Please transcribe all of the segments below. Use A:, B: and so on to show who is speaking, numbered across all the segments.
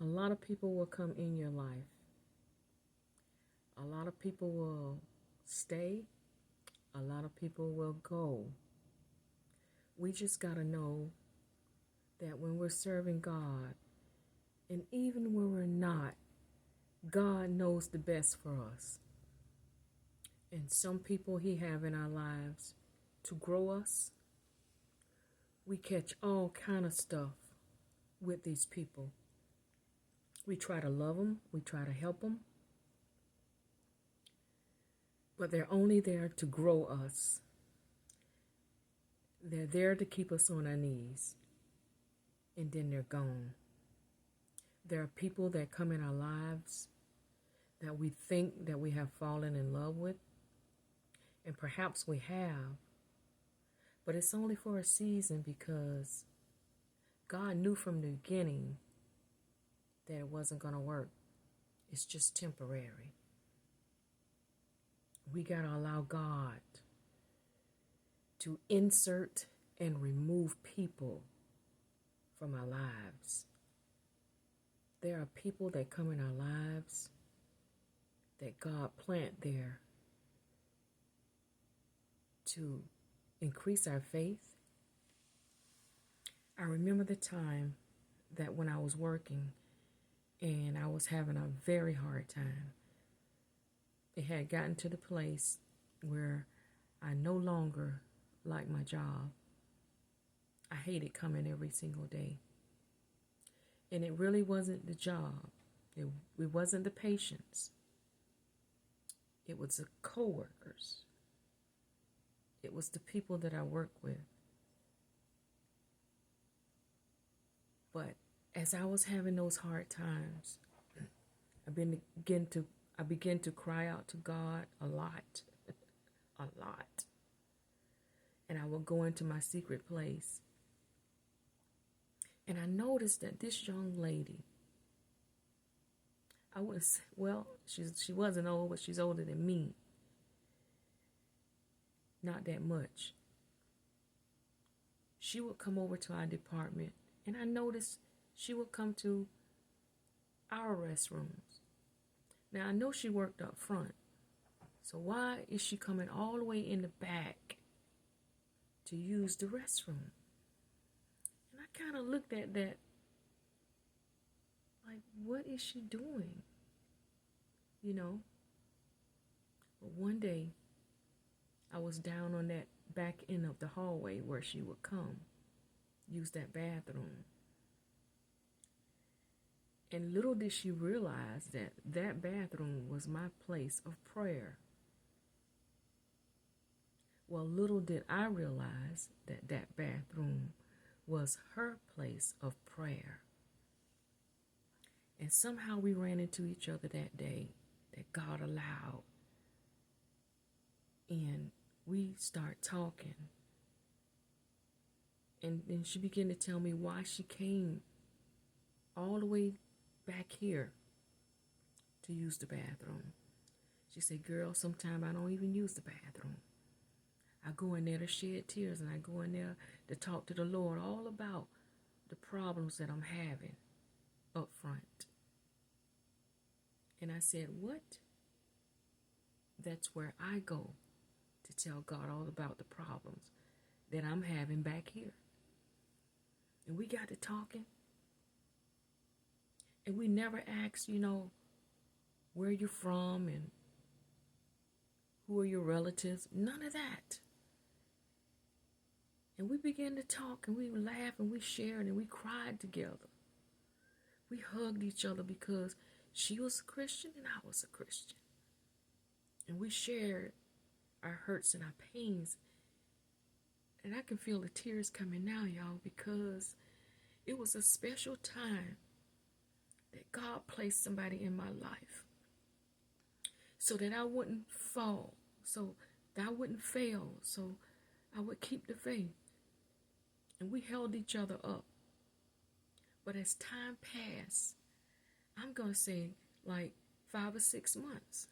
A: A lot of people will come in your life. A lot of people will stay. A lot of people will go. We just got to know that when we're serving God, and even when we're not, God knows the best for us. And some people He have in our lives to grow us. We catch all kind of stuff with these people. We try to love them. We try to help them. But they're only there to grow us. They're there to keep us on our knees. And then they're gone. There are people that come in our lives that we think that we have fallen in love with. And perhaps we have. But it's only for a season, because God knew from the beginning that it wasn't going to work. It's just temporary. We got to allow God to insert and remove people from our lives. There are people that come in our lives that God plant there to increase our faith. I remember the time that when I was working and I was having a very hard time. It had gotten to the place where I no longer liked my job. I hated coming every single day. And it really wasn't the job. It wasn't the patients. It was the coworkers. It was the people that I work with. But as I was having those hard times, I began to cry out to God a lot, a lot. And I would go into my secret place. And I noticed that this young lady, she wasn't old, but she's older than me. Not that much. She would come over to our department, and I noticed she would come to our restrooms. Now, I know she worked up front, so why is she coming all the way in the back to use the restroom? And I kind of looked at that like, what is she doing? You know? But one day, I was down on that back end of the hallway where she would come, use that bathroom. And little did she realize that that bathroom was my place of prayer. Well, little did I realize that that bathroom was her place of prayer. And somehow we ran into each other that day, that God allowed. And we start talking. And then she began to tell me why she came all the way back here to use the bathroom. She said, girl, sometimes I don't even use the bathroom. I go in there to shed tears, and I go in there to talk to the Lord all about the problems that I'm having up front. And I said, what? That's where I go to tell God all about the problems that I'm having back here. And we got to talking. And we never asked, where you're from and who are your relatives. None of that. And we began to talk, and we laughed, and we shared, and we cried together. We hugged each other because she was a Christian and I was a Christian. And we shared our hurts and our pains. And I can feel the tears coming now, y'all, because it was a special time that God placed somebody in my life so that I wouldn't fall, so that I wouldn't fail, so I would keep the faith. And we held each other up. But as time passed, I'm going to say like 5 or 6 months,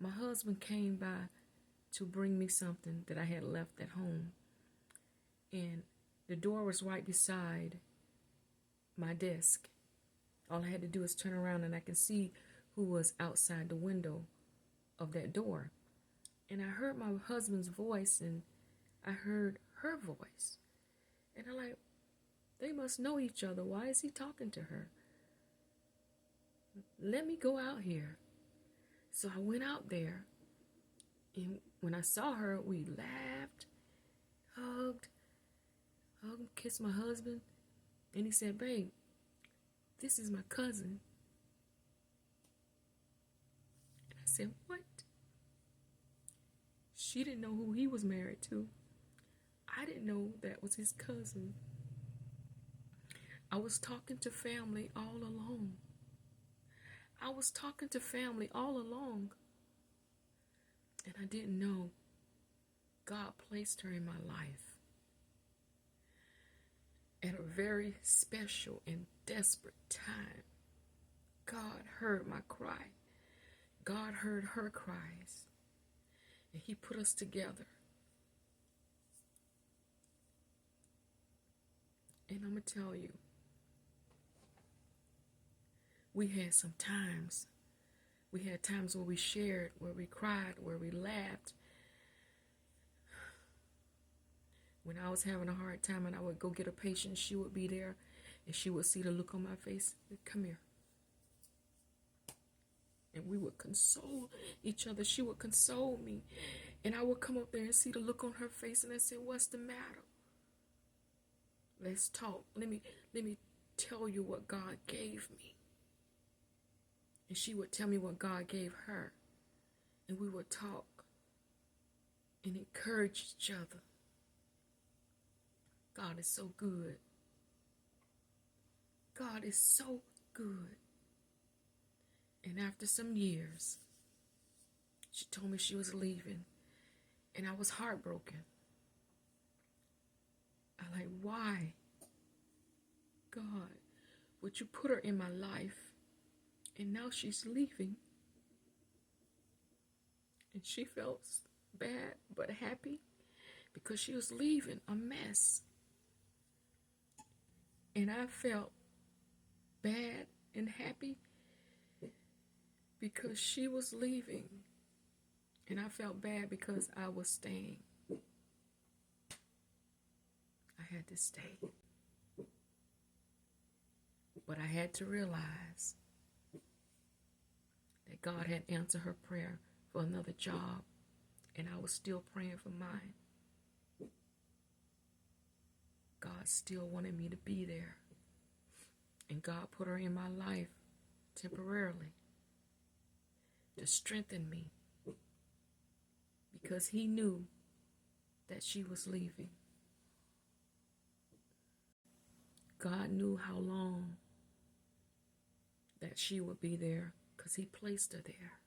A: my husband came by to bring me something that I had left at home. And the door was right beside my desk. All I had to do is turn around and I can see who was outside the window of that door. And I heard my husband's voice and I heard her voice. And I'm like, they must know each other. Why is he talking to her? Let me go out here. So I went out there. And when I saw her, we laughed, hugged, kissed my husband. And he said, babe, this is my cousin. And I said, what? She didn't know who he was married to. I didn't know that was his cousin. I was talking to family all along. I was talking to family all along. And I didn't know God placed her in my life at a very special and desperate time. God heard my cry. God heard her cries. And he put us together. And I'm going to tell you, we had some times. We had times where we shared, where we cried, where we laughed. When I was having a hard time and I would go get a patient, she would be there and she would see the look on my face. Come here. And we would console each other. She would console me. And I would come up there and see the look on her face and I said, what's the matter? Let's talk. Let me tell you what God gave me. And she would tell me what God gave her. And we would talk and encourage each other. God is so good. God is so good. And after some years, she told me she was leaving. And I was heartbroken. I'm like, why? God, would you put her in my life? And now she's leaving. And she felt bad but happy because she was leaving a mess. And I felt bad and happy because she was leaving. And I felt bad because I was staying. I had to stay. But I had to realize that God had answered her prayer for another job, and I was still praying for mine. God still wanted me to be there, and God put her in my life temporarily to strengthen me because he knew that she was leaving. God knew how long that she would be there because he placed her there.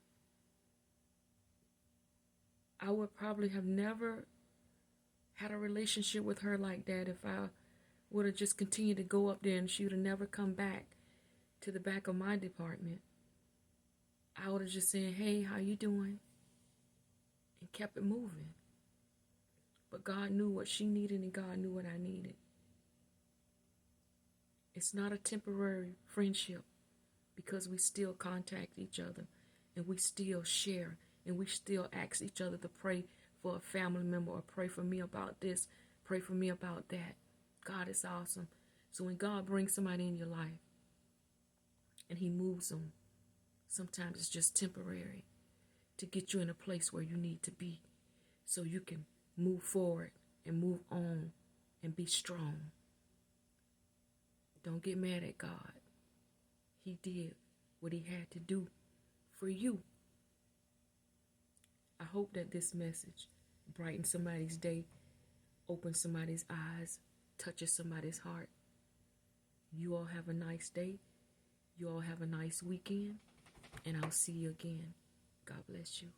A: I would probably have never had a relationship with her like that if I would have just continued to go up there and she would have never come back to the back of my department. I would have just said, hey, how you doing? And kept it moving. But God knew what she needed and God knew what I needed. It's not a temporary friendship because we still contact each other and we still share and we still ask each other to pray for a family member or pray for me about this, pray for me about that. God is awesome. So when God brings somebody in your life and he moves them, sometimes it's just temporary to get you in a place where you need to be so you can move forward and move on and be strong. Don't get mad at God. He did what he had to do for you. I hope that this message brightens somebody's day, opens somebody's eyes, touches somebody's heart. You all have a nice day. You all have a nice weekend. And I'll see you again. God bless you.